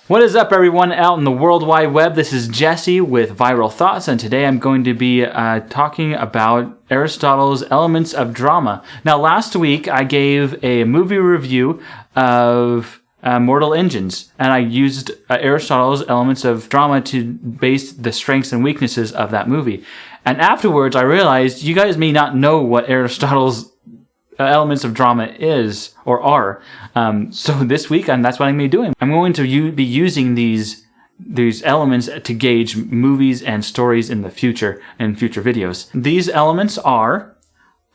What is up, everyone out in the World Wide Web? This is Jesse with Viral Thoughts, and today I'm going to be talking about Aristotle's Elements of Drama. Now, last week I gave a movie review of Mortal Engines, and I used Aristotle's Elements of Drama to base the strengths and weaknesses of that movie. And afterwards, I realized you guys may not know what Aristotle's Elements of Drama is or are. So this week, and that's what I'm going to be doing. I'm going to be using these elements to gauge movies and stories in the future and future videos. These elements are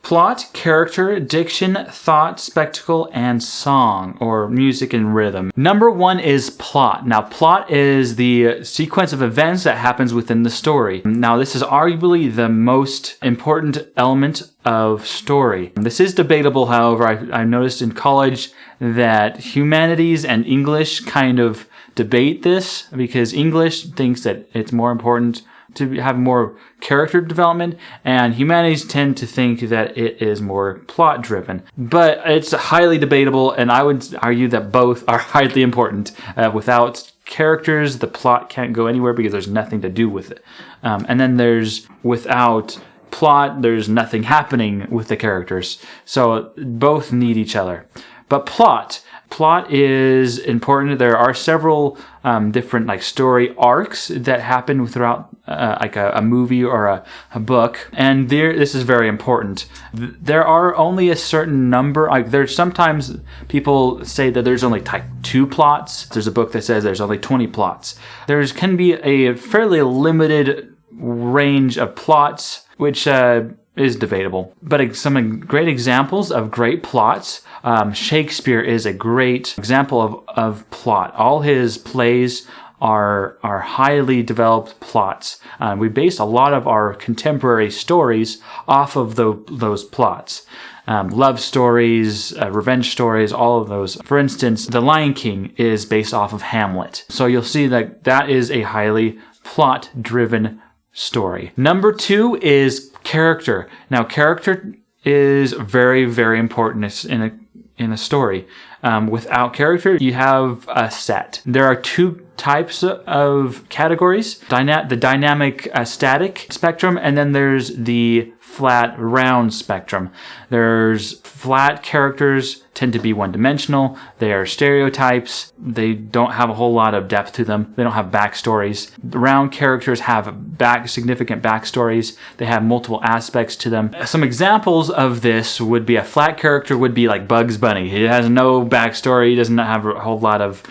plot, character, diction, thought, spectacle, and song, or music and rhythm. Number one is plot. Now, plot is the sequence of events that happens within the story. Now, this is arguably the most important element of story. This is debatable, however. I noticed in college that humanities and English kind of debate this because English thinks that it's more important to have more character development, and humanities tend to think that it is more plot driven. But it's highly debatable, and I would argue that both are highly important. Without characters, the plot can't go anywhere because there's nothing to do with it. And then without plot, there's nothing happening with the characters. So both need each other. But plot is important. There are several different story arcs that happen throughout a movie or a book, and this is very important. There are only a certain number. There's sometimes people say that there's only 2 plots. There's a book that says there's only 20 plots. There can be a fairly limited range of plots, which is debatable. But some great examples of great plots. Shakespeare is a great example of plot. All his plays are highly developed plots. We base a lot of our contemporary stories off of those plots. Love stories, revenge stories, all of those. For instance, The Lion King is based off of Hamlet. So you'll see that is a highly plot-driven story. Number 2 is character. Now, character is very, very important in a story. Without character, you have a set. There are 2 types of categories: the dynamic static spectrum, and then there's the flat round spectrum. There's flat characters tend to be one-dimensional. They are stereotypes. They don't have a whole lot of depth to them. They don't have backstories. The round characters have significant backstories. They have multiple aspects to them. Some examples of this would be a flat character would be like Bugs Bunny. He has no backstory. He doesn't have a whole lot of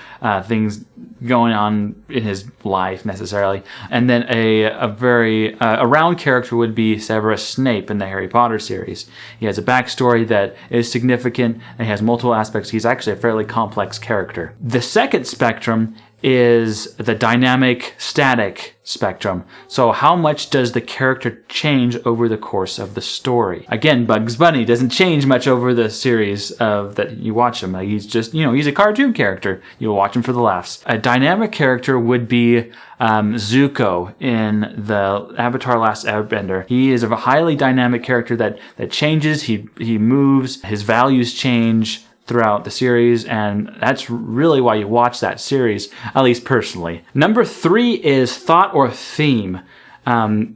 things going on in his life necessarily. And then a round character would be Severus Snape in the Harry Potter series. He has a backstory that is significant and he has multiple aspects. He's actually a fairly complex character. The second spectrum is the dynamic static spectrum. So how much does the character change over the course of the story? Again, Bugs Bunny doesn't change much over the series that you watch him. He's just, he's a cartoon character. You'll watch him for the laughs. A dynamic character would be Zuko in the Avatar: Last Airbender. He is a highly dynamic character that changes. He moves. His values change throughout the series, and that's really why you watch that series, at least personally. Number 3 is thought or theme.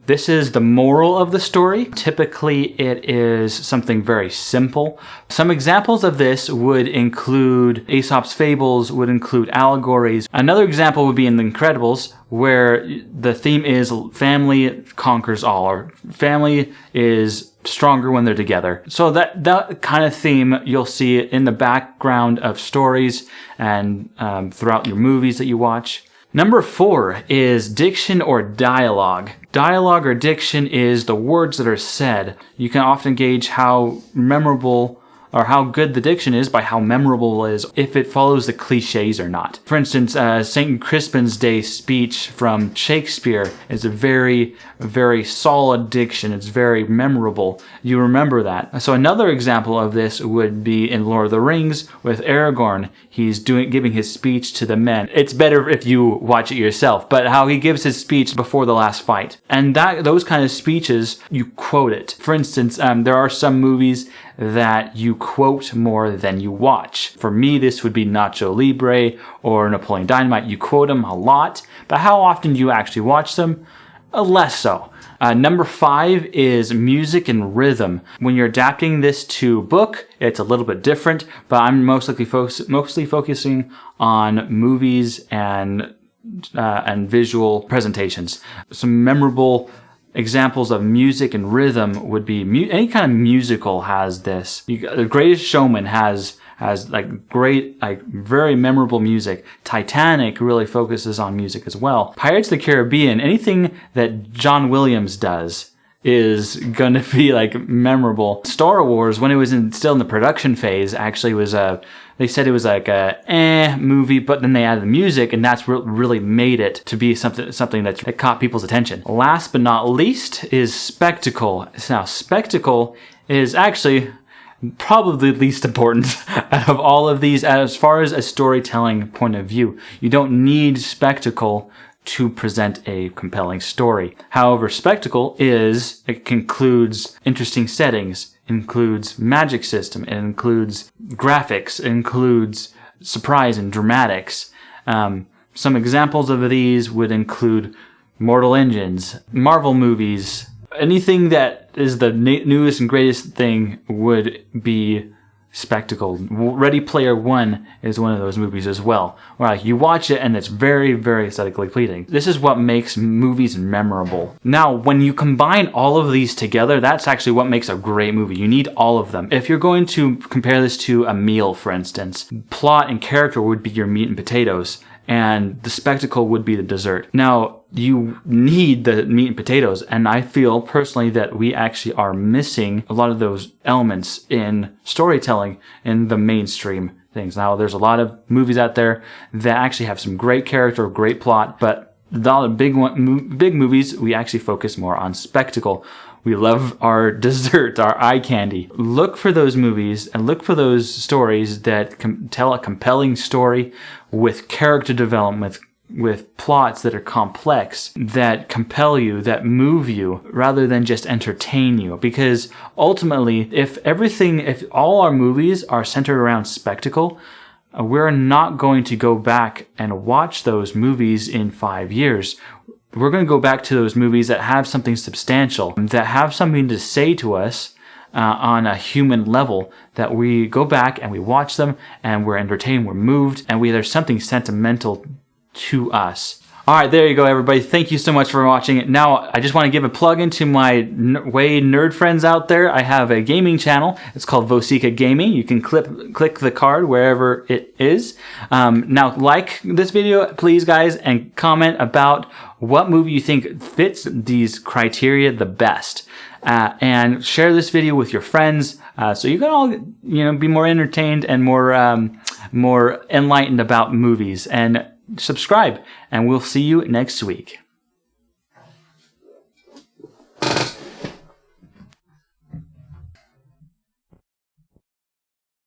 This is the moral of the story. Typically, it is something very simple. Some examples of this would include Aesop's fables, would include allegories. Another example would be in The Incredibles, where the theme is family conquers all, or family is stronger when they're together. So that kind of theme you'll see in the background of stories and throughout your movies that you watch. Number 4 is diction or dialogue. Dialogue or diction is the words that are said. You can often gauge how memorable or how good the diction is by how memorable it is, if it follows the cliches or not. For instance, St. Crispin's Day speech from Shakespeare is a very, very solid diction. It's very memorable. You remember that. So another example of this would be in Lord of the Rings with Aragorn. He's giving his speech to the men. It's better if you watch it yourself, but how he gives his speech before the last fight. And those kind of speeches, you quote it. For instance, there are some movies that you quote more than you watch. For me, this would be Nacho Libre or Napoleon Dynamite. You quote them a lot, but how often do you actually watch them? Less so. Number 5 is music and rhythm. When you're adapting this to book, it's a little bit different, but I'm mostly focusing on movies and visual presentations. Some memorable examples of music and rhythm would be any kind of musical has this. The Greatest Showman has like great, like very memorable music. Titanic really focuses on music as well. Pirates of the Caribbean, anything that John Williams does is going to be like memorable. Star Wars, when it was still in the production phase, actually was they said it was like a movie, but then they added the music, and that's what really made it to be something that caught people's attention. Last but not least is spectacle. Now, spectacle is actually probably the least important out of all of these as far as a storytelling point of view. You don't need spectacle to present a compelling story. However, spectacle it includes interesting settings, includes magic system, it includes graphics, it includes surprise and dramatics. Some examples of these would include Mortal Engines, Marvel movies. Anything that is the newest and greatest thing would be spectacle. Ready Player One is one of those movies as well, where like you watch it and it's very, very aesthetically pleasing. This is what makes movies memorable. Now, when you combine all of these together, that's actually what makes a great movie. You need all of them. If you're going to compare this to a meal, for instance, plot and character would be your meat and potatoes, and the spectacle would be the dessert. Now, you need the meat and potatoes, and I feel personally that we actually are missing a lot of those elements in storytelling in the mainstream things. Now, there's a lot of movies out there that actually have some great character, great plot, but the big movies, we actually focus more on spectacle. We love our dessert, our eye candy. Look for those movies and look for those stories that tell a compelling story with character development, with plots that are complex, that compel you, that move you, rather than just entertain you. Because ultimately, if all our movies are centered around spectacle, we're not going to go back and watch those movies in 5 years. We're going to go back to those movies that have something substantial, that have something to say to us on a human level, that we go back and we watch them and we're entertained, we're moved, and there's something sentimental to us. All right, there you go, everybody. Thank you so much for watching it. Now, I just want to give a plug into my way nerd friends out there. I have a gaming channel. It's called Vosika Gaming. You can click the card wherever it is. Now, like this video, please, guys, and comment about what movie you think fits these criteria the best. And share this video with your friends so you can all be more entertained and more enlightened about movies. And subscribe, and we'll see you next week.